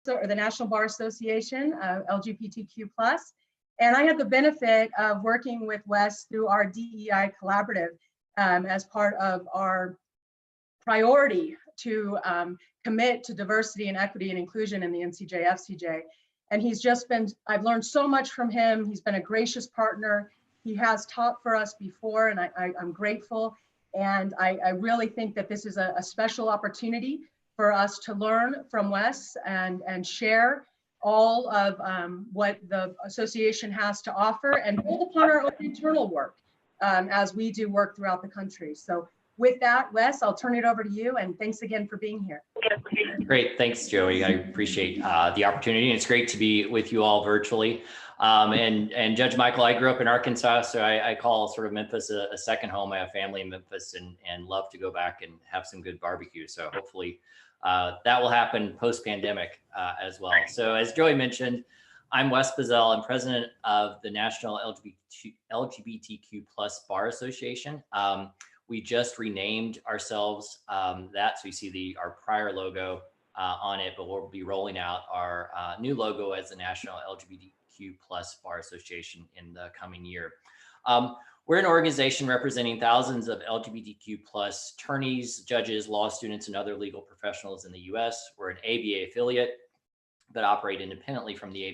or the National Bar Association, LGBTQ+. And I had the benefit of working with Wes through our DEI collaborative as part of our priority to commit to diversity and equity and inclusion in the NCJ FCJ. And he's just been, I've learned so much from him. He's been a gracious partner. He has taught for us before, and I'm grateful. And I really think that this is a special opportunity for us to learn from Wes and share all of what the association has to offer and build upon our own internal work as we do work throughout the country. So with that, Wes, I'll turn it over to you, and thanks again for being here. Great, thanks, Joey. I appreciate the opportunity, and it's great to be with you all virtually. And Judge Michael, I grew up in Arkansas, so I call sort of Memphis a second home. I have family in Memphis and love to go back and have some good barbecue. So hopefully that will happen post-pandemic as well. So as Joey mentioned, I'm Wes Bizzell. I'm president of the National LGBTQ+ Bar Association. We just renamed ourselves that, so you see our prior logo on it, but we'll be rolling out our new logo as the National LGBTQ+ Bar Association in the coming year. We're an organization representing thousands of LGBTQ+ attorneys, judges, law students, and other legal professionals in the US. We're an ABA affiliate, but operate independently from the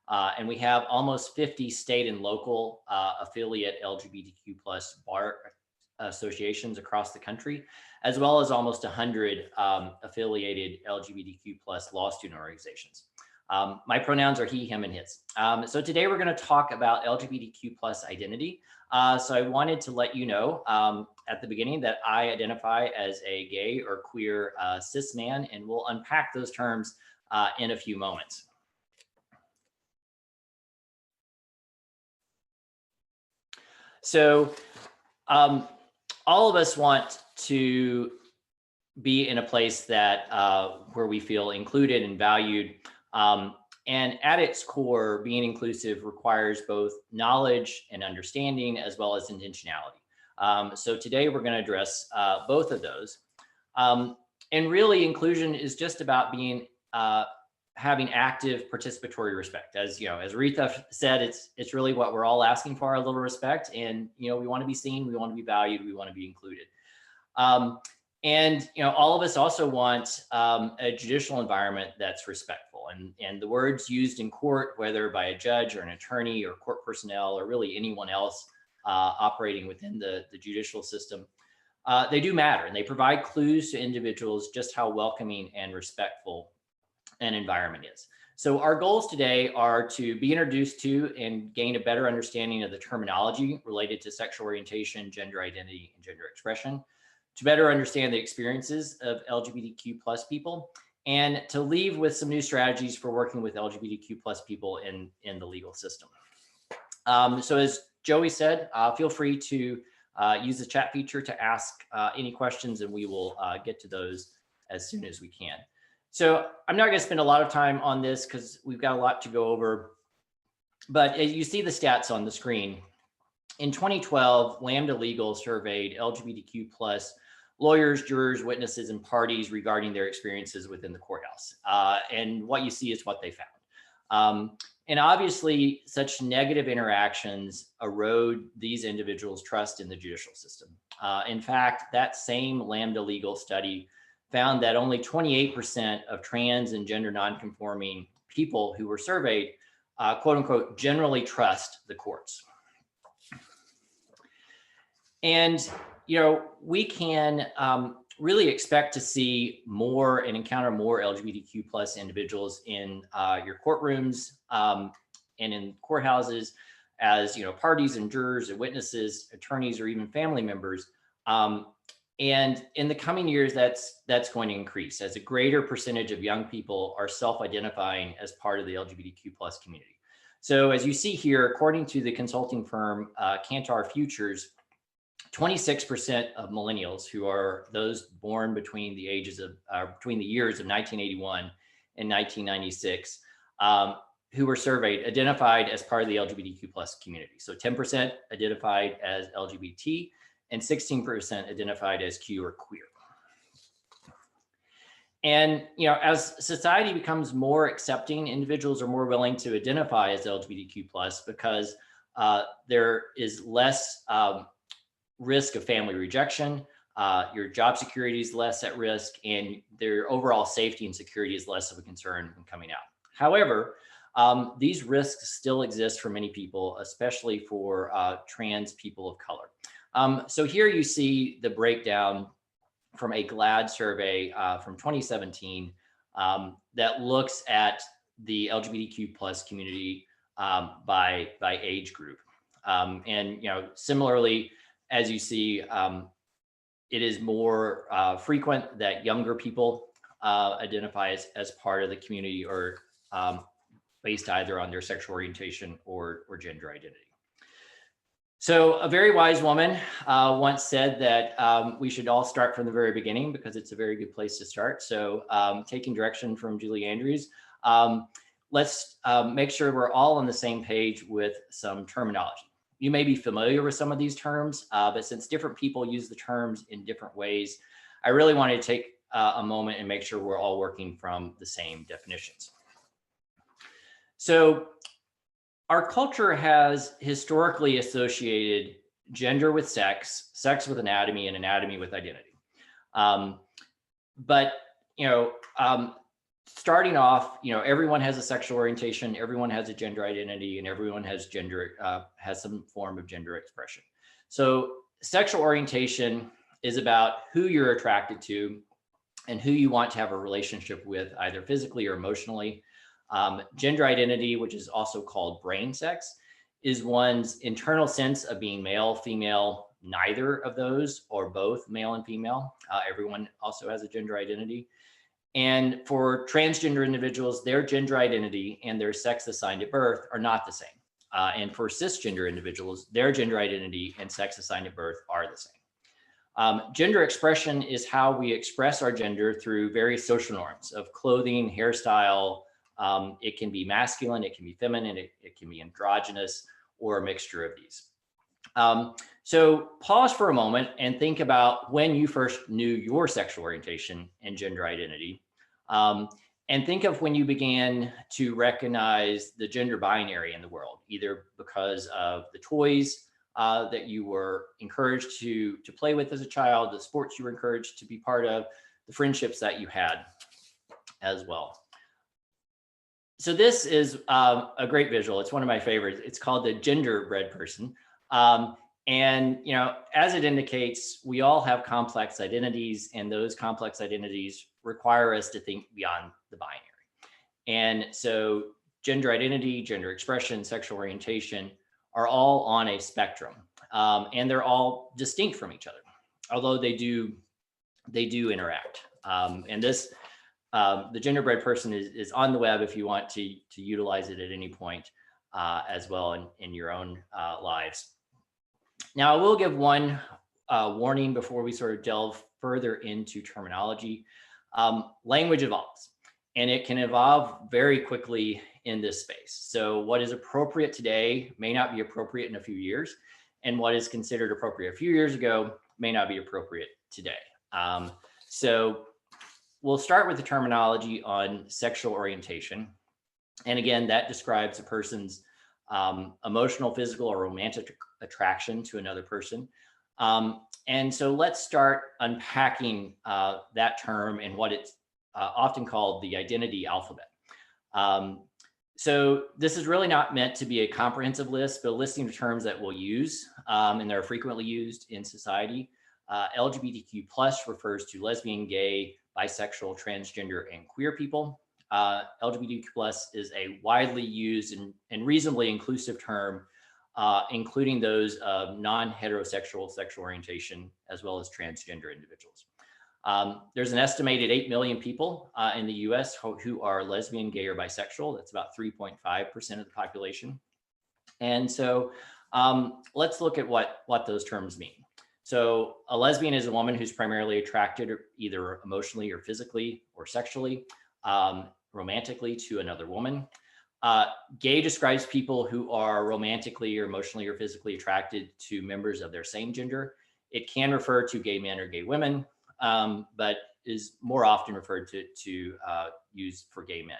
ABA. And we have almost 50 state and local affiliate LGBTQ+ bar associations across the country, as well as almost 100 affiliated LGBTQ+ law student organizations. My pronouns are he, him, and his. So today we're going to talk about LGBTQ+ identity. So I wanted to let you know at the beginning that I identify as a gay or queer cis man, and we'll unpack those terms in a few moments. So all of us want to be in a place that where we feel included and valued. And at its core, being inclusive requires both knowledge and understanding as well as intentionality. So today we're going to address both of those. And really, inclusion is just about being having active participatory respect. As you know, as Aretha said, it's really what we're all asking for, a little respect. And you know, we want to be seen, we want to be valued, we want to be included. And you know, all of us also want a judicial environment that's respectful. And the words used in court, whether by a judge or an attorney or court personnel or really anyone else operating within the judicial system, they do matter, and they provide clues to individuals just how welcoming and respectful an environment is. So our goals today are to be introduced to and gain a better understanding of the terminology related to sexual orientation, gender identity, and gender expression, to better understand the experiences of LGBTQ+ people, and to leave with some new strategies for working with LGBTQ+ people in the legal system. So as Joey said, feel free to use the chat feature to ask any questions, and we will get to those as soon as we can. So I'm not going to spend a lot of time on this because we've got a lot to go over, but as you see the stats on the screen, in 2012, Lambda Legal surveyed LGBTQ+ lawyers, jurors, witnesses, and parties regarding their experiences within the courthouse. And what you see is what they found. And obviously, such negative interactions erode these individuals' trust in the judicial system. In fact, that same Lambda Legal study found that only 28% of trans and gender nonconforming people who were surveyed, quote unquote, generally trust the courts. And, you know, we can really expect to see more and encounter more LGBTQ+ individuals in your courtrooms and in courthouses as, you know, parties and jurors and witnesses, attorneys, or even family members. And in the coming years, that's going to increase as a greater percentage of young people are self-identifying as part of the LGBTQ+ community. So as you see here, according to the consulting firm Kantar Futures, 26% of millennials, who are those born between the ages of between the years of 1981 and 1996, who were surveyed, identified as part of the LGBTQ+ community. So 10% identified as LGBT, and 16% identified as Q or queer. And, as society becomes more accepting, individuals are more willing to identify as LGBTQ plus because there is less risk of family rejection. Your job security is less at risk, and their overall safety and security is less of a concern when coming out. However, these risks still exist for many people, especially for trans people of color. So here you see the breakdown from a GLAAD survey from 2017 that looks at the LGBTQ plus community by age group. And similarly, as you see, it is more frequent that younger people identify as part of the community or based either on their sexual orientation or gender identity. So a very wise woman once said that we should all start from the very beginning because it's a very good place to start. So taking direction from Julie Andrews, let's make sure we're all on the same page with some terminology. You may be familiar with some of these terms, but since different people use the terms in different ways, I really wanted to take a moment and make sure we're all working from the same definitions. So our culture has historically associated gender with sex, sex with anatomy, and anatomy with identity. But starting off, everyone has a sexual orientation, everyone has a gender identity, and everyone has has some form of gender expression. So sexual orientation is about who you're attracted to and who you want to have a relationship with, either physically or emotionally. Gender identity, which is also called brain sex, is one's internal sense of being male, female, neither of those, or both male and female. Everyone also has a gender identity. And for transgender individuals, their gender identity and their sex assigned at birth are not the same. And for cisgender individuals, their gender identity and sex assigned at birth are the same. Gender expression is how we express our gender through various social norms of clothing, hairstyle. It can be masculine, it can be feminine, it can be androgynous, or a mixture of these. So pause for a moment and think about when you first knew your sexual orientation and gender identity. And think of when you began to recognize the gender binary in the world, either because of the toys that you were encouraged to play with as a child, the sports you were encouraged to be part of, the friendships that you had as well. So this is a great visual. It's one of my favorites. It's called the genderbread person. And, as it indicates, we all have complex identities, and those complex identities require us to think beyond the binary. And so gender identity, gender expression, sexual orientation are all on a spectrum, and they're all distinct from each other, although they do interact. And this, the genderbread person is on the web if you want to utilize it at any point as well in your own lives. Now, I will give one warning before we sort of delve further into terminology. Language evolves, and it can evolve very quickly in this space. So what is appropriate today may not be appropriate in a few years, and what is considered appropriate a few years ago may not be appropriate today. So we'll start with the terminology on sexual orientation. And again, that describes a person's emotional, physical, or romantic attraction to another person. And so let's start unpacking that term and what it's often called the identity alphabet. So this is really not meant to be a comprehensive list, but a listing of terms that we'll use, and they're frequently used in society. LGBTQ+ refers to lesbian, gay, bisexual, transgender, and queer people. LGBTQ+ is a widely used and reasonably inclusive term, including those of non-heterosexual sexual orientation, as well as transgender individuals. There's an estimated 8 million people in the US who are lesbian, gay, or bisexual. That's about 3.5% of the population. And so let's look at what those terms mean. So a lesbian is a woman who's primarily attracted either emotionally or physically or sexually, romantically to another woman. Gay describes people who are romantically or emotionally or physically attracted to members of their same gender. It can refer to gay men or gay women, but is more often referred to use for gay men.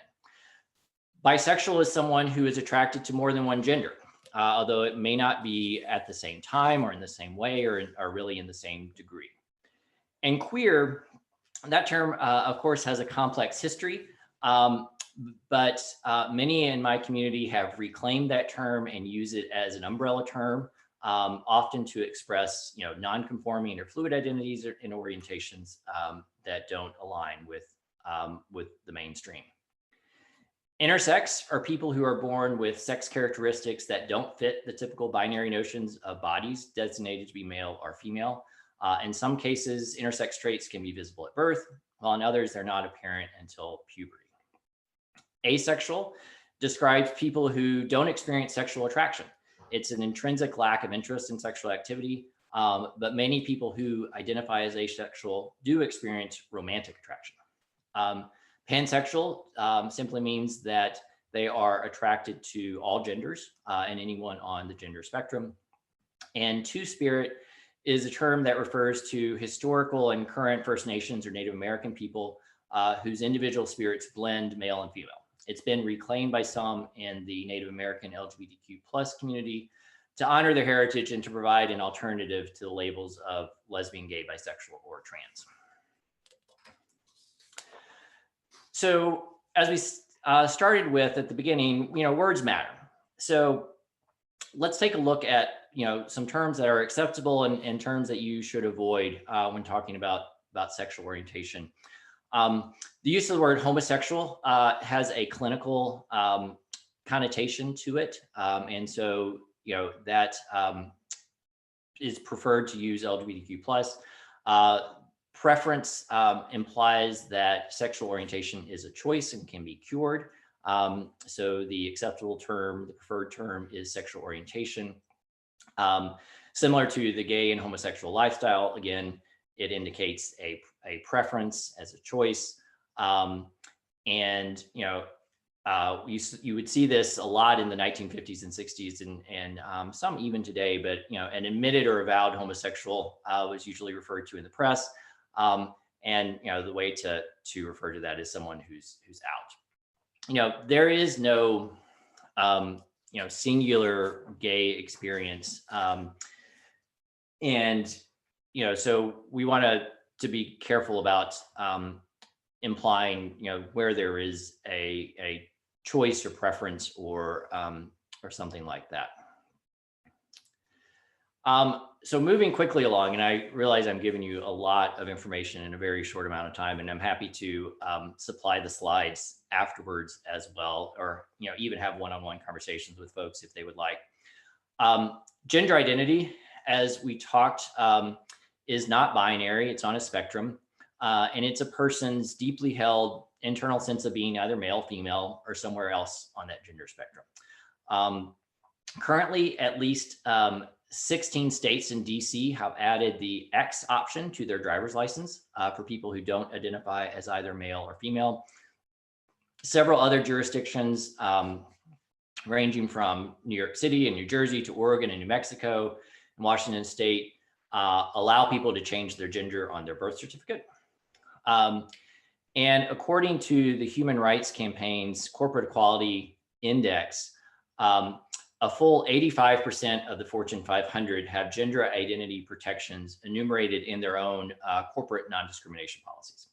Bisexual is someone who is attracted to more than one gender, although it may not be at the same time or in the same way or really in the same degree. And queer, that term, of course, has a complex history, but many in my community have reclaimed that term and use it as an umbrella term, often to express, non-conforming or fluid identities and orientations that don't align with the mainstream. Intersex are people who are born with sex characteristics that don't fit the typical binary notions of bodies designated to be male or female. In some cases, intersex traits can be visible at birth, while in others, they're not apparent until puberty. Asexual describes people who don't experience sexual attraction. It's an intrinsic lack of interest in sexual activity, but many people who identify as asexual do experience romantic attraction. Pansexual simply means that they are attracted to all genders and anyone on the gender spectrum. And Two-Spirit is a term that refers to historical and current First Nations or Native American people whose individual spirits blend male and female. It's been reclaimed by some in the Native American LGBTQ+ community to honor their heritage and to provide an alternative to the labels of lesbian, gay, bisexual, or trans. So as we started with at the beginning, words matter. So let's take a look at, some terms that are acceptable and terms that you should avoid when talking about sexual orientation. The use of the word homosexual has a clinical connotation to it. And so, that is preferred to use LGBTQ+. Preference implies that sexual orientation is a choice and can be cured. So the acceptable term, the preferred term is sexual orientation. Similar to the gay and homosexual lifestyle, again, it indicates a preference as a choice. And, you would see this a lot in the 1950s and 60s and some even today, but, an admitted or avowed homosexual was usually referred to in the press. And, the way to refer to that is someone who's out. There is no, singular gay experience. And, so we want to be careful about implying, where there is a choice or preference or something like that. So moving quickly along, and I realize I'm giving you a lot of information in a very short amount of time, and I'm happy to supply the slides afterwards as well, or even have one-on-one conversations with folks if they would like. Gender identity, as we talked, is not binary. It's on a spectrum, and it's a person's deeply held internal sense of being either male, female, or somewhere else on that gender spectrum. Currently, at least 16 states in DC have added the X option to their driver's license for people who don't identify as either male or female. Several other jurisdictions, ranging from New York City and New Jersey to Oregon and New Mexico and Washington State, allow people to change their gender on their birth certificate. And according to the Human Rights Campaign's Corporate Equality Index, a full 85% of the Fortune 500 have gender identity protections enumerated in their own corporate non-discrimination policies.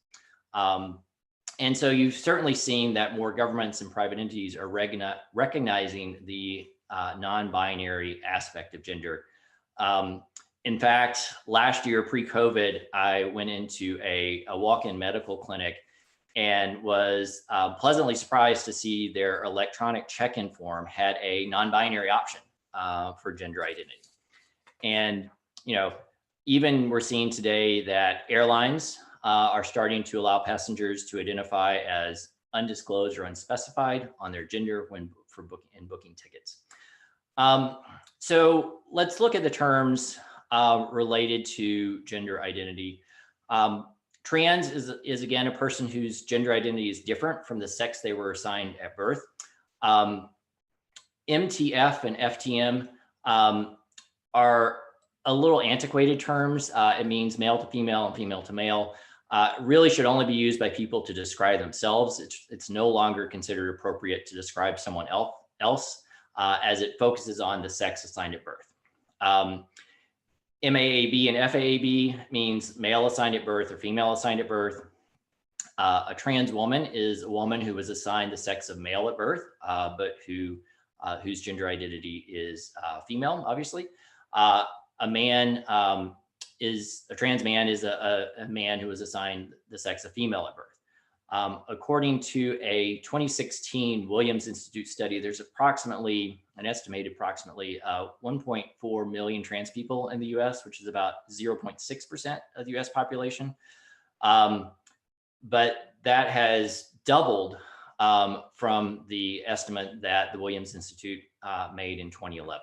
And so you've certainly seen that more governments and private entities are recognizing the non-binary aspect of gender. In fact, last year, pre-COVID, I went into a walk-in medical clinic and was pleasantly surprised to see their electronic check-in form had a non-binary option for gender identity. And, even we're seeing today that airlines are starting to allow passengers to identify as undisclosed or unspecified on their gender when booking tickets. So let's look at the terms related to gender identity. Trans is again a person whose gender identity is different from the sex they were assigned at birth. MTF and FTM are a little antiquated terms. It means male to female and female to male. really should only be used by people to describe themselves. It's no longer considered appropriate to describe someone else as it focuses on the sex assigned at birth. MAAB and FAAB means male assigned at birth or female assigned at birth. A trans woman is a woman who was assigned the sex of male at birth, but whose gender identity is female, obviously. A trans man is a man who was assigned the sex of female at birth. According to a 2016 Williams Institute study, there's an estimated approximately 1.4 million trans people in the US, which is about 0.6% of the US population. But that has doubled from the estimate that the Williams Institute made in 2011.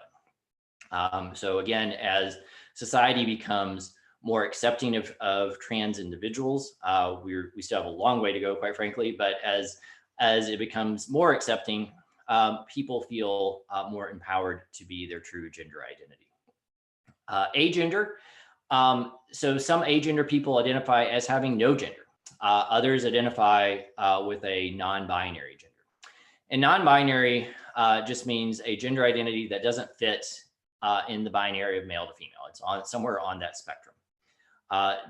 So again, as society becomes more accepting of trans individuals, we still have a long way to go, quite frankly, but as it becomes more accepting, people feel more empowered to be their true gender identity. Agender. So some agender people identify as having no gender. Others identify with a non-binary gender. And non-binary just means a gender identity that doesn't fit in the binary of male to female. It's somewhere on that spectrum.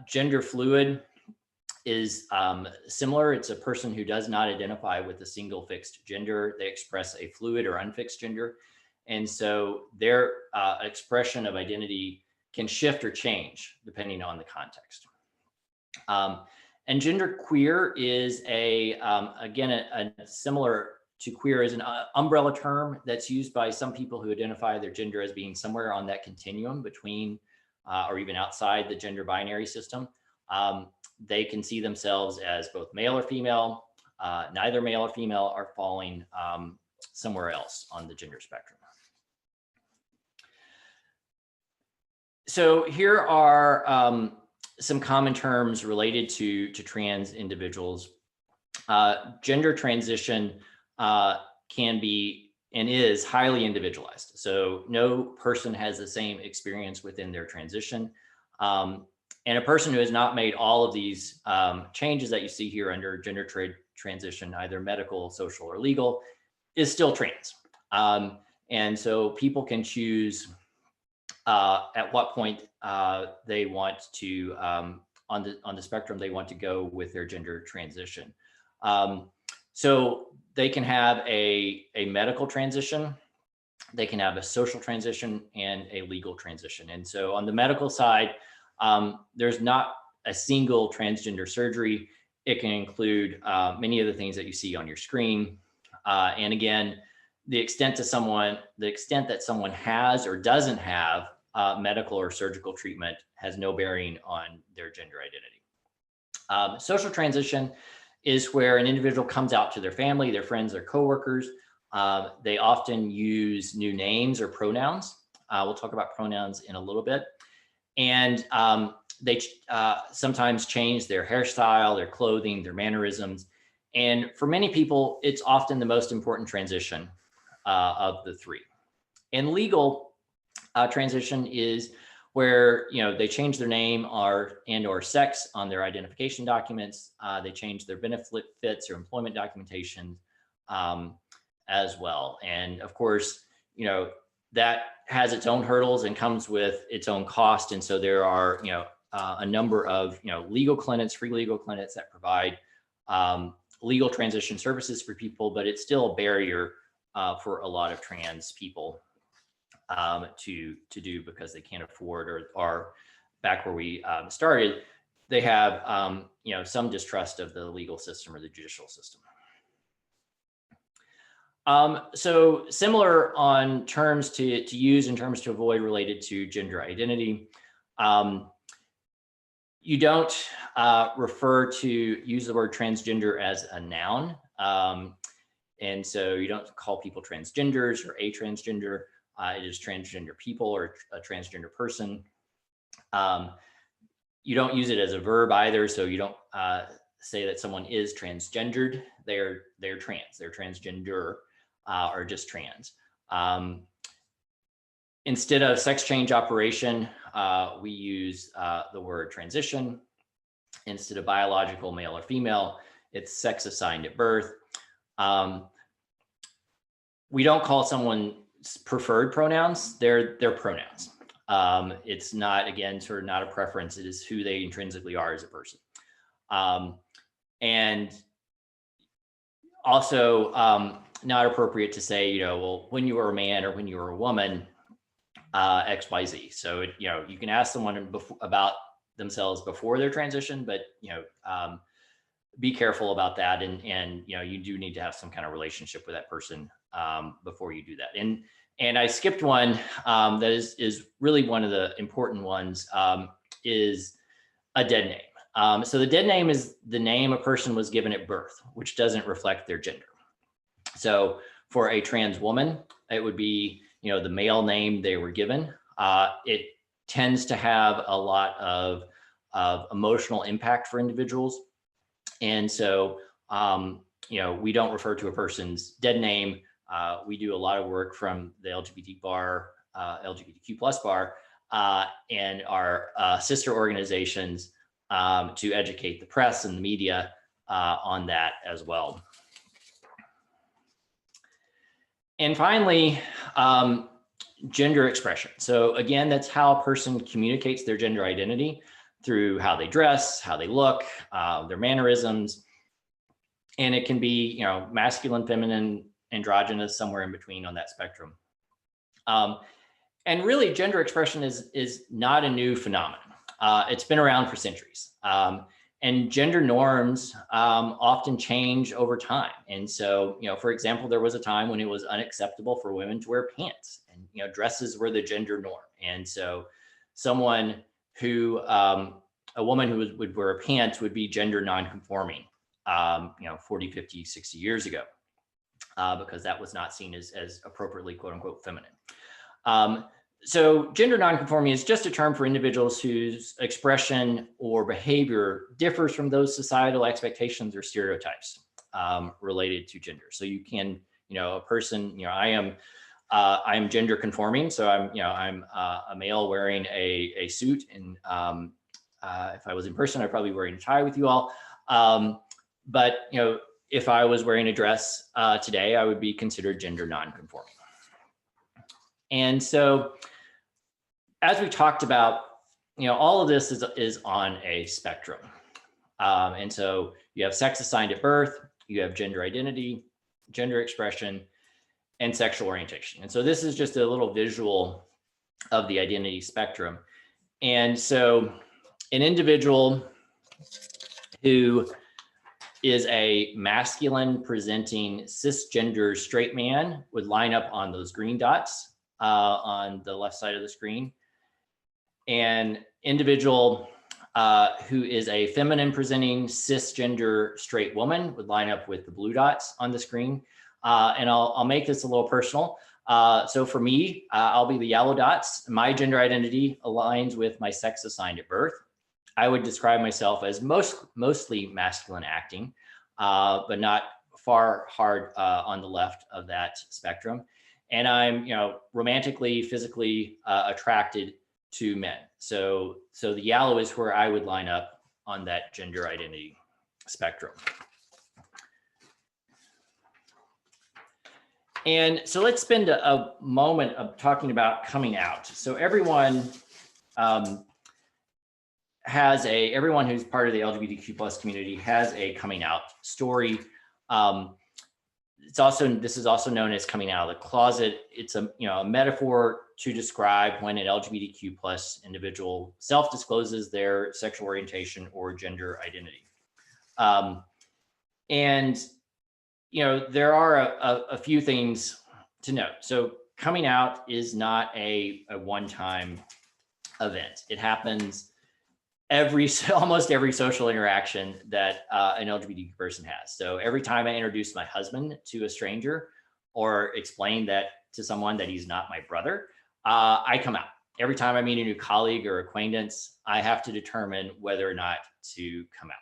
Gender fluid is similar. It's a person who does not identify with a single fixed gender. They express a fluid or unfixed gender. And so their expression of identity can shift or change depending on the context. And genderqueer is again, similar to queer is an umbrella term that's used by some people who identify their gender as being somewhere on that continuum between or even outside the gender binary system. They can see themselves as both male or female, neither male or female, are falling somewhere else on the gender spectrum. So here are some common terms related to trans individuals. Gender transition can be and is highly individualized. So no person has the same experience within their transition. And a person who has not made all of these changes that you see here under gender transition, either medical, social, or legal, is still trans. And so people can choose at what point they want to, on the spectrum, they want to go with their gender transition. So they can have a medical transition, they can have a social transition, and a legal transition. And so on the medical side, there's not a single transgender surgery. It can include many of the things that you see on your screen. And again, the extent that someone has or doesn't have medical or surgical treatment has no bearing on their gender identity. Social transition is where an individual comes out to their family, their friends, their coworkers. They often use new names or pronouns. We'll talk about pronouns in a little bit. And they sometimes change their hairstyle, their clothing, their mannerisms. And for many people, it's often the most important transition of the three. And legal transition is where they change their name or sex on their identification documents. They change their benefits or employment documentation as well. And of course, that has its own hurdles and comes with its own cost. And so there are a number of legal clinics, free legal clinics that provide legal transition services for people, but it's still a barrier for a lot of trans people to do because they can't afford or back where we started, they have some distrust of the legal system or the judicial system. So similar on terms to use in terms to avoid related to gender identity. You don't use the word transgender as a noun. And so you don't call people transgenders or a transgender. It is transgender people or a transgender person. You don't use it as a verb either. So you don't say that someone is transgendered. They're trans. They're transgender or just trans. Instead of sex change operation, we use the word transition. Instead of biological male or female, it's sex assigned at birth. We don't call someone preferred pronouns, they're pronouns. It's not, again, sort of not a preference, it is who they intrinsically are as a person. And also not appropriate to say, you know, well, when you were a man or when you were a woman, X, Y, Z. So, you know, you can ask someone about themselves before their transition, but, you know, be careful about that. And, you know, you do need to have some kind of relationship with that person before you do that. And I skipped one that is really one of the important ones, is a dead name. So the dead name is the name a person was given at birth, which doesn't reflect their gender. So for a trans woman, it would be, you know, the male name they were given. It tends to have a lot of emotional impact for individuals. And so, you know, we don't refer to a person's dead name. We do a lot of work from the LGBTQ+ bar, and our sister organizations to educate the press and the media on that as well. And finally, gender expression. So again, that's how a person communicates their gender identity through how they dress, how they look, their mannerisms. And it can be, you know, masculine, feminine, androgynous, somewhere in between on that spectrum. And really, gender expression is not a new phenomenon. It's been around for centuries. And gender norms often change over time. And so, you know, for example, there was a time when it was unacceptable for women to wear pants, and, you know, dresses were the gender norm. And so someone who, a woman who would wear pants would be gender nonconforming, you know, 40, 50, 60 years ago, because that was not seen as appropriately, quote unquote, feminine. So gender nonconforming is just a term for individuals whose expression or behavior differs from those societal expectations or stereotypes related to gender. So you can, you know, a person, you know, I am gender conforming. So I'm, you know, I'm a male wearing a suit, and if I was in person, I'd probably be wearing a tie with you all. But, you know, if I was wearing a dress today, I would be considered gender nonconforming. And so, as we talked about, you know, all of this is on a spectrum. And so you have sex assigned at birth, you have gender identity, gender expression, and sexual orientation. And so this is just a little visual of the identity spectrum. And so an individual who is a masculine presenting cisgender straight man would line up on those green dots on the left side of the screen. An individual who is a feminine presenting cisgender straight woman would line up with the blue dots on the screen. And I'll make this a little personal. So for me, I'll be the yellow dots. My gender identity aligns with my sex assigned at birth. I would describe myself as mostly masculine acting, but not far hard on the left of that spectrum. And I'm, you know, romantically, physically attracted to men. So the yellow is where I would line up on that gender identity spectrum. And so let's spend a moment of talking about coming out. So everyone everyone who's part of the LGBTQ+ community has a coming out story. This is also known as coming out of the closet. It's a metaphor to describe when an LGBTQ+ individual self-discloses their sexual orientation or gender identity. And you know, there are a few things to note. So coming out is not a one-time event. It happens almost every social interaction that an LGBTQ person has. So every time I introduce my husband to a stranger or explain that to someone that he's not my brother, I come out. Every time I meet a new colleague or acquaintance, I have to determine whether or not to come out.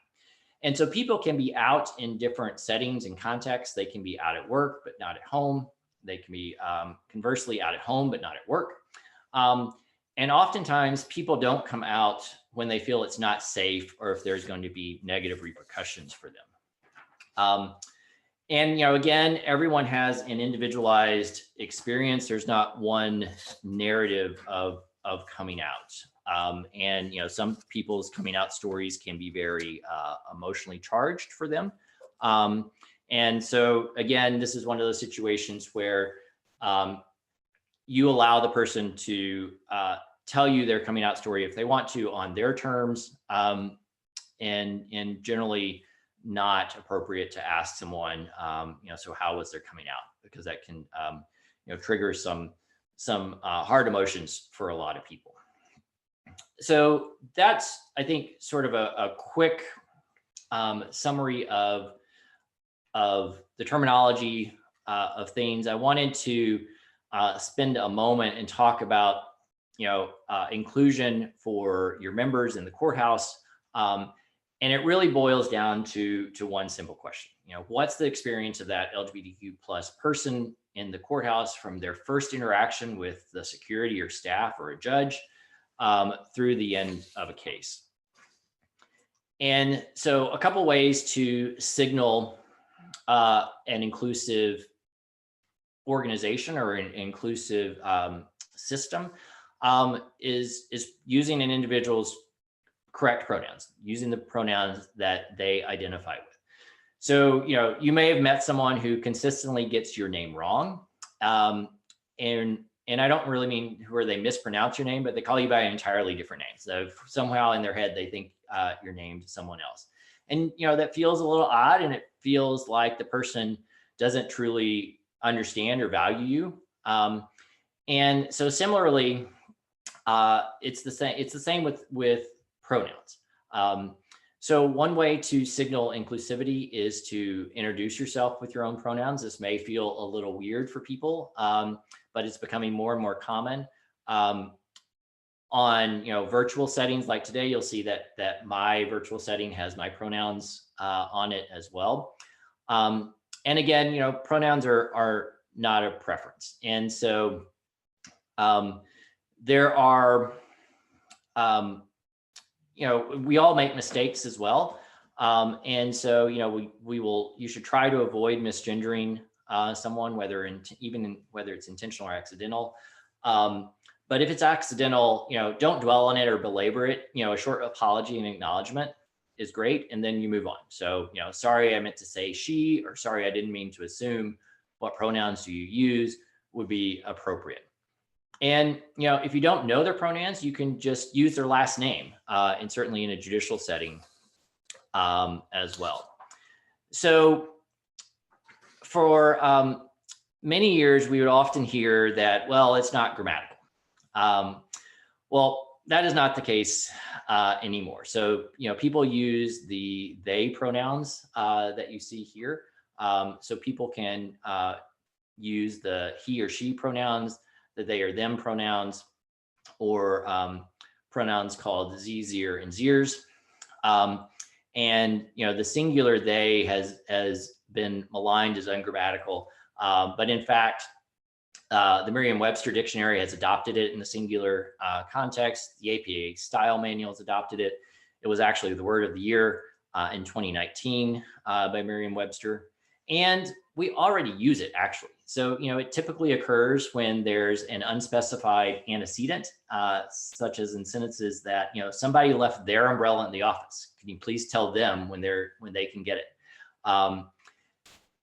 And so people can be out in different settings and contexts. They can be out at work, but not at home. They can be conversely out at home, but not at work. And oftentimes people don't come out when they feel it's not safe or if there's going to be negative repercussions for them. And, again, everyone has an individualized experience. There's not one narrative of coming out. And, some people's coming out stories can be very emotionally charged for them. And so, again, this is one of those situations where you allow the person to tell you their coming out story if they want to on their terms, and generally not appropriate to ask someone, so how was their coming out? Because that can, trigger some hard emotions for a lot of people. So that's, I think, sort of a quick summary of the terminology of things. I wanted to spend a moment and talk about, inclusion for your members in the courthouse. And it really boils down to one simple question. What's the experience of that LGBTQ+ person in the courthouse from their first interaction with the security or staff or a judge through the end of a case? And so a couple ways to signal an inclusive organization or an inclusive system is using an individual's correct pronouns, using the pronouns that they identify with. So, you may have met someone who consistently gets your name wrong. And I don't really mean where they mispronounce your name, but they call you by an entirely different name. So somehow in their head, they think you're named someone else. And, that feels a little odd, and it feels like the person doesn't truly understand or value you. And so similarly, it's the same with pronouns. So one way to signal inclusivity is to introduce yourself with your own pronouns. This may feel a little weird for people, but it's becoming more and more common. On virtual settings like today, you'll see that my virtual setting has my pronouns on it as well. And again, pronouns are not a preference, and so there are we all make mistakes as well. And so, you should try to avoid misgendering someone, whether it's intentional or accidental. But if it's accidental, don't dwell on it or belabor it. A short apology and acknowledgement is great. And then you move on. So, sorry, I meant to say she, or sorry, I didn't mean to assume. What pronouns do you use would be appropriate. And, if you don't know their pronouns, you can just use their last name, and certainly in a judicial setting as well. So for many years, we would often hear that, well, it's not grammatical. Well, that is not the case anymore. So, people use the they pronouns that you see here. So people can use the he or she pronouns, the they or them pronouns, or pronouns called ze, zir, and zirs. And the singular they has been maligned as ungrammatical, but in fact, the Merriam-Webster dictionary has adopted it in the singular context. The APA style manual has adopted it. It was actually the word of the year in 2019 by Merriam-Webster. And we already use it, actually. So, it typically occurs when there's an unspecified antecedent, such as in sentences that, somebody left their umbrella in the office. Can you please tell them when they can get it?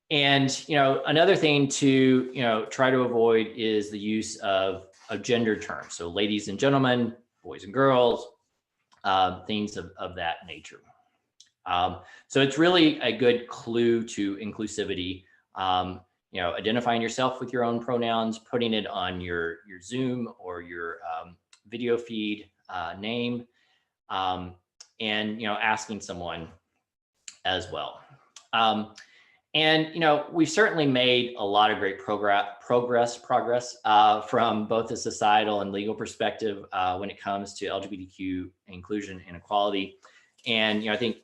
And, another thing to, try to avoid is the use of gender terms. So ladies and gentlemen, boys and girls, things of that nature. So it's really a good clue to inclusivity. Identifying yourself with your own pronouns, putting it on your Zoom or your video feed name, and asking someone as well. And we've certainly made a lot of great progress from both a societal and legal perspective when it comes to LGBTQ inclusion and equality. And I think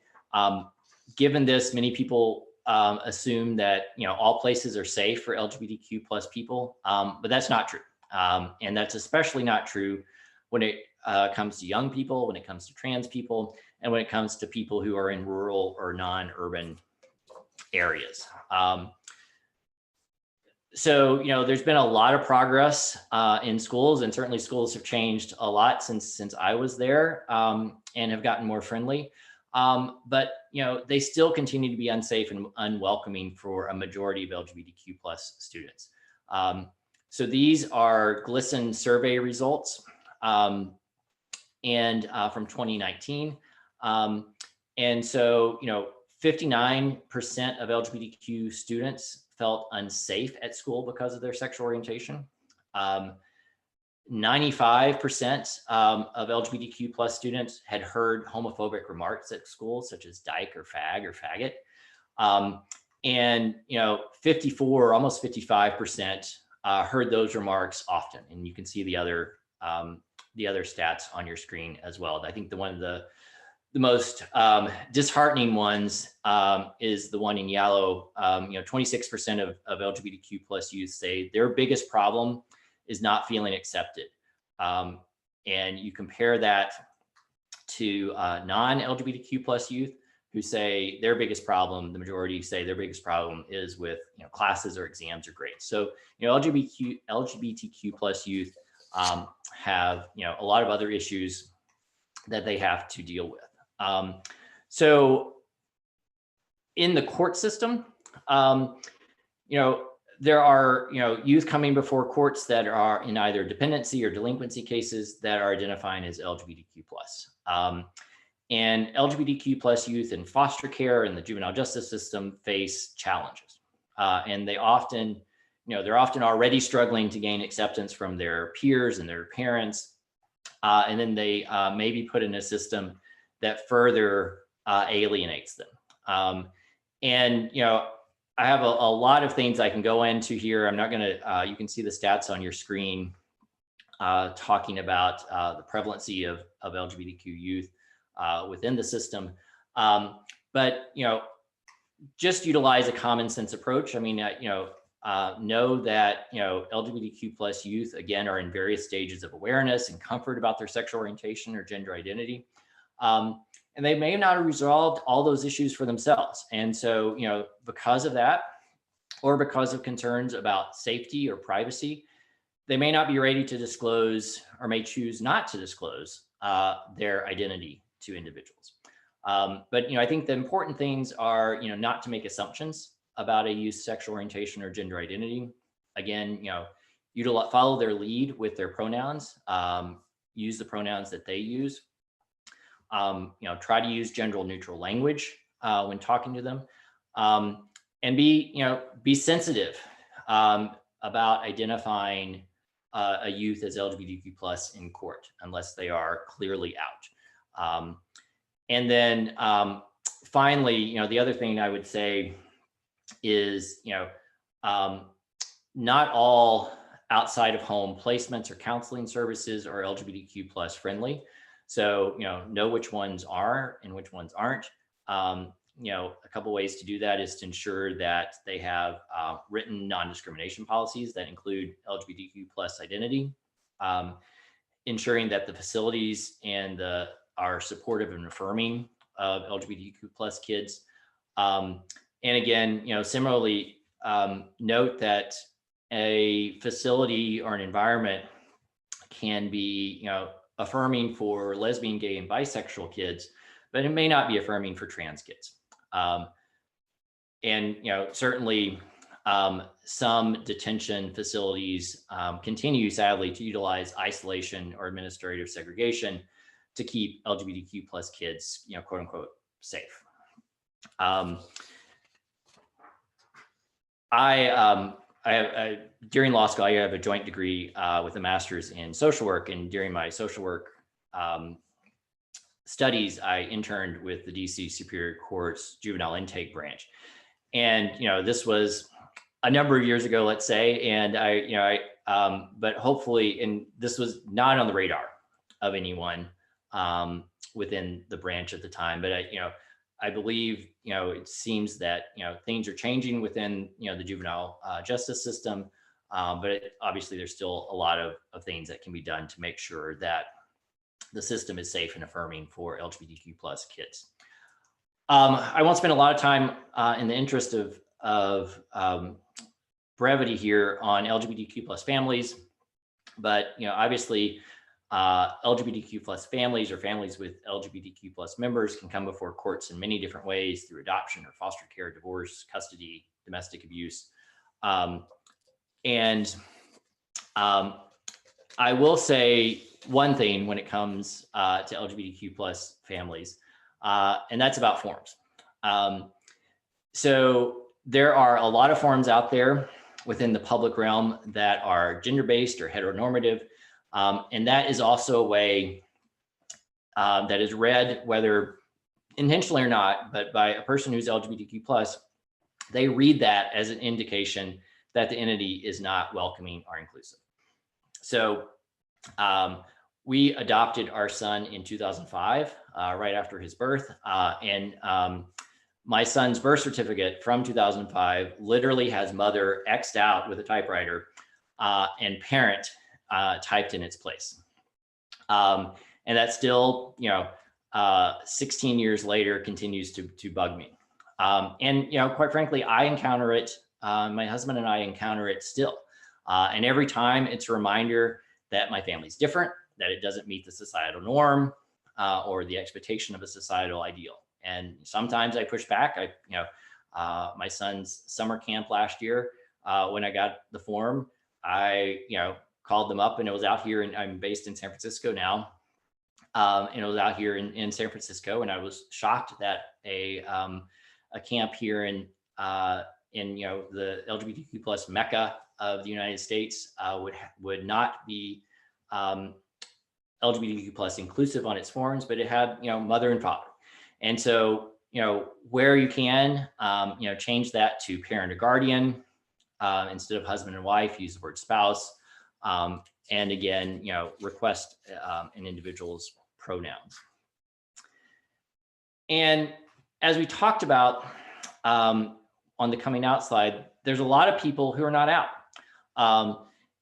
given this, many people assume that all places are safe for LGBTQ+ people, but that's not true. And that's especially not true when it comes to young people, when it comes to trans people, and when it comes to people who are in rural or non-urban areas. So, there's been a lot of progress in schools, and certainly schools have changed a lot since I was there, and have gotten more friendly. But, they still continue to be unsafe and unwelcoming for a majority of LGBTQ plus students. So these are GLSEN survey results, and from 2019. And so, 59% of LGBTQ students felt unsafe at school because of their sexual orientation. 95% of LGBTQ plus students had heard homophobic remarks at school, such as dyke or fag or faggot. And 54, almost 55% heard those remarks often. And you can see the other stats on your screen as well. I think one of the most disheartening ones is the one in yellow. 26% of LGBTQ plus youth say their biggest problem is not feeling accepted. And you compare that to non-LGBTQ plus youth who say their biggest problem, the majority say their biggest problem is with classes or exams or grades. So LGBTQ plus youth have a lot of other issues that they have to deal with. So in the court system, there are, youth coming before courts that are in either dependency or delinquency cases that are identifying as LGBTQ plus. And LGBTQ plus youth in foster care and the juvenile justice system face challenges. And they're often already struggling to gain acceptance from their peers and their parents. And then they may be put in a system that further alienates them. And, I have a lot of things I can go into here. I'm not going to, you can see the stats on your screen talking about the prevalency of LGBTQ youth within the system. But, just utilize a common sense approach. I mean, know that, LGBTQ plus youth, again, are in various stages of awareness and comfort about their sexual orientation or gender identity. And they may not have resolved all those issues for themselves. And so, because of that, or because of concerns about safety or privacy, they may not be ready to disclose or may choose not to disclose their identity to individuals. But, I think the important things are, not to make assumptions about a youth's sexual orientation or gender identity. Again, follow their lead with their pronouns, use the pronouns that they use. Try to use gender neutral language when talking to them, and be sensitive about identifying a youth as LGBTQ plus in court, unless they are clearly out. And then finally, the other thing I would say is, not all outside of home placements or counseling services are LGBTQ plus friendly. So, know which ones are and which ones aren't. A couple ways to do that is to ensure that they have written non-discrimination policies that include LGBTQ plus identity, ensuring that the facilities are supportive and affirming of LGBTQ plus kids. And again, similarly, note that a facility or an environment can be, affirming for lesbian, gay, and bisexual kids, but it may not be affirming for trans kids. And certainly some detention facilities continue, sadly, to utilize isolation or administrative segregation to keep LGBTQ plus kids, quote unquote, safe. During law school, I have a joint degree with a master's in social work, and during my social work studies, I interned with the DC Superior Court's juvenile intake branch. And this was a number of years ago, let's say, and but hopefully, and this was not on the radar of anyone within the branch at the time. But I believe, it seems that, things are changing within, the juvenile justice system. But obviously there's still a lot of things that can be done to make sure that the system is safe and affirming for LGBTQ+ kids. I won't spend a lot of time in the interest of brevity here on LGBTQ+ families, but obviously LGBTQ+ families or families with LGBTQ+ members can come before courts in many different ways through adoption or foster care, divorce, custody, domestic abuse. I will say one thing when it comes to LGBTQ+ families, and that's about forms. So there are a lot of forms out there within the public realm that are gender-based or heteronormative. And that is also a way that is read, whether intentionally or not, but by a person who's LGBTQ+, they read that as an indication that the entity is not welcoming or inclusive. So we adopted our son in 2005, right after his birth. My son's birth certificate from 2005 literally has mother X'd out with a typewriter and parent typed in its place. And that still, 16 years later continues to bug me. And quite frankly, I encounter it, my husband and I encounter it still. And every time it's a reminder that my family's different, that it doesn't meet the societal norm or the expectation of a societal ideal. And sometimes I push back. My son's summer camp last year, when I got the form, I, called them up, and it was out here, and I'm based in San Francisco now. And it was out here in San Francisco, and I was shocked that a camp here in the LGBTQ+ Mecca of the United States would not be LGBTQ+ inclusive on its forms, but it had mother and father. And so where you can change that to parent or guardian instead of husband and wife, use the word spouse, and again request an individual's pronouns. And as we talked about on the coming out slide, there's a lot of people who are not out.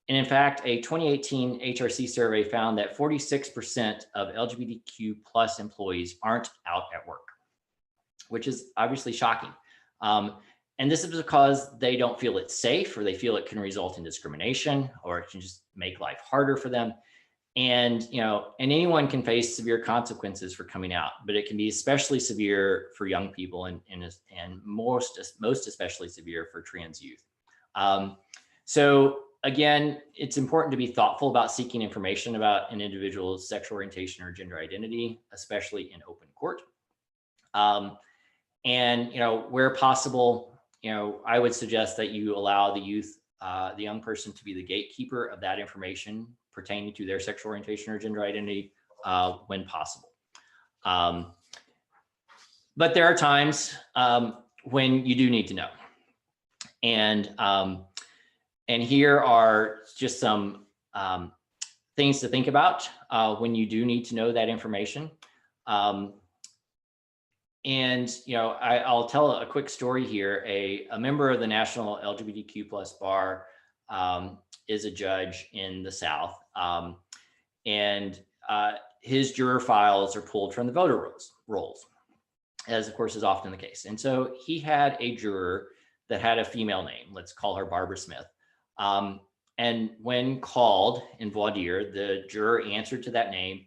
And in fact, a 2018 HRC survey found that 46% of LGBTQ+ employees aren't out at work, which is obviously shocking. And this is because they don't feel it's safe, or they feel it can result in discrimination, or it can just make life harder for them. And anyone can face severe consequences for coming out, but it can be especially severe for young people, and most especially severe for trans youth. So again, it's important to be thoughtful about seeking information about an individual's sexual orientation or gender identity, especially in open court. And where possible, I would suggest that you allow the young person to be the gatekeeper of that information pertaining to their sexual orientation or gender identity when possible. But there are times when you do need to know. And here are just some things to think about when you do need to know that information. I'll tell a quick story here. A member of the National LGBTQ+ Bar is a judge in the South. And his juror files are pulled from the voter rolls, as of course is often the case. And so he had a juror that had a female name. Let's call her Barbara Smith. And when called in voir dire, the juror answered to that name,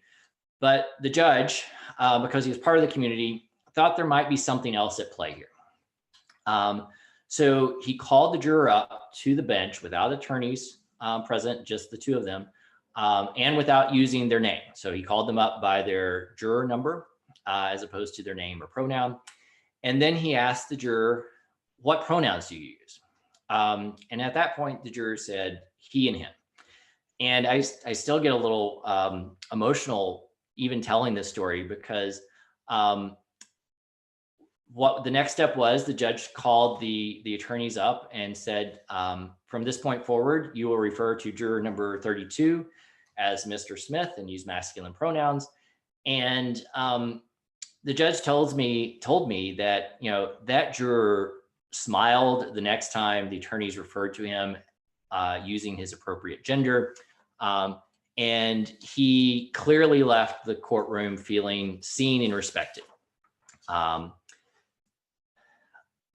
but the judge, because he was part of the community, thought there might be something else at play here. So he called the juror up to the bench without attorneys present, just the two of them, and without using their name. So he called them up by their juror number as opposed to their name or pronoun. And then he asked the juror, "What pronouns do you use?" And at that point, the juror said, "he" and "him." And I still get a little emotional even telling this story, because what the next step was, the judge called the attorneys up and said, from this point forward, you will refer to juror number 32 as Mr. Smith and use masculine pronouns. And the judge told me that, that juror smiled the next time the attorneys referred to him using his appropriate gender. and he clearly left the courtroom feeling seen and respected.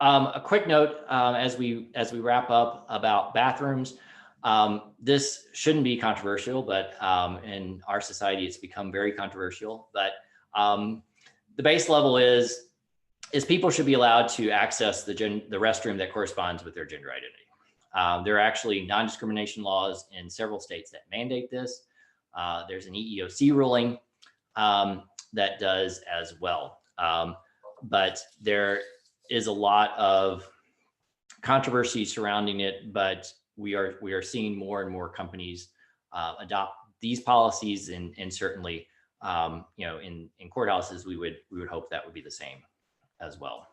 A quick note as we wrap up about bathrooms. This shouldn't be controversial, but in our society, it's become very controversial. But the base level is people should be allowed to access the restroom that corresponds with their gender identity. There are actually non-discrimination laws in several states that mandate this. There's an EEOC ruling that does as well. But there is a lot of controversy surrounding it, but we are seeing more and more companies adopt these policies, and certainly in courthouses we would hope that would be the same as well.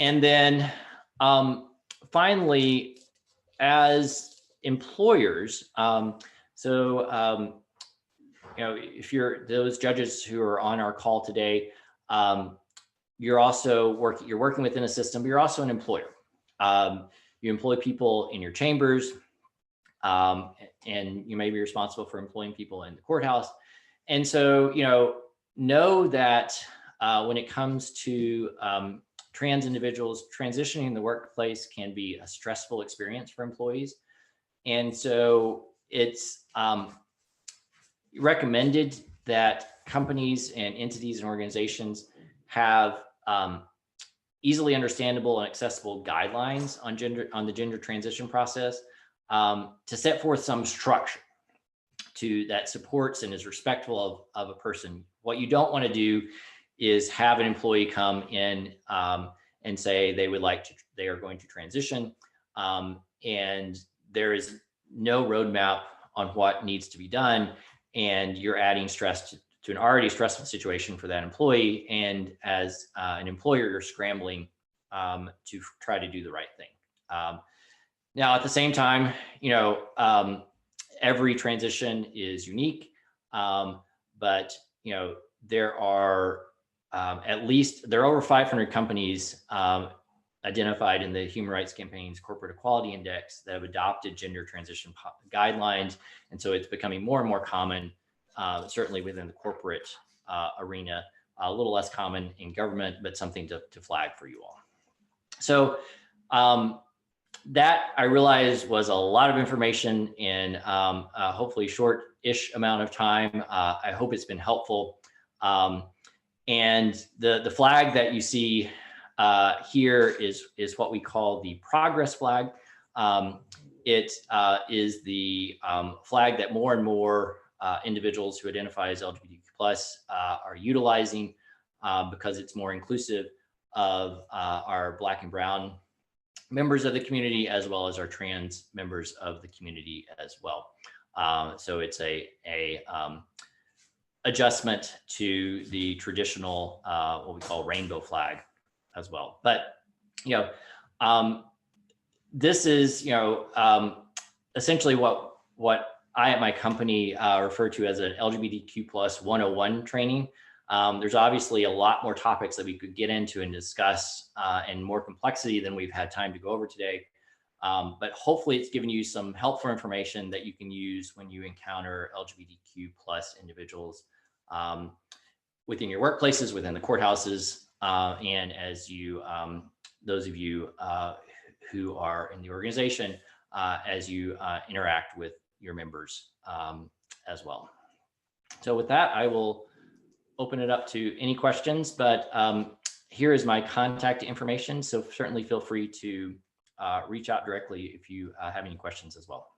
And then finally, as employers, if you're those judges who are on our call today, you're also working within a system, but you're also an employer. You employ people in your chambers, and you may be responsible for employing people in the courthouse. And so, know that when it comes to trans individuals, transitioning in the workplace can be a stressful experience for employees. And so it's recommended that companies and entities and organizations have easily understandable and accessible guidelines on the gender transition process, to set forth some structure that supports and is respectful of a person. What you don't want to do is have an employee come in and say they are going to transition, and there is no roadmap on what needs to be done, and you're adding stress to an already stressful situation for that employee. And as an employer, you're scrambling to try to do the right thing. Now, at the same time, every transition is unique, but there are over 500 companies identified in the Human Rights Campaign's Corporate Equality Index that have adopted gender transition guidelines, and so it's becoming more and more common. Certainly within the corporate arena, a little less common in government, but something to flag for you all. So that, I realize, was a lot of information in hopefully short-ish amount of time. I hope it's been helpful. And the flag that you see here is what we call the progress flag. It is the flag that more and more individuals who identify as LGBTQ+ are utilizing because it's more inclusive of our Black and Brown members of the community, as well as our trans members of the community as well. So it's a adjustment to the traditional what we call rainbow flag as well. But this is essentially what I at my company refer to as an LGBTQ+ 101 training. There's obviously a lot more topics that we could get into and discuss, and more complexity than we've had time to go over today. But hopefully it's given you some helpful information that you can use when you encounter LGBTQ+ individuals within your workplaces, within the courthouses, and as you, those of you who are in the organization, as you interact with your members as well. So with that, I will open it up to any questions, but here is my contact information. So certainly feel free to reach out directly if you have any questions as well.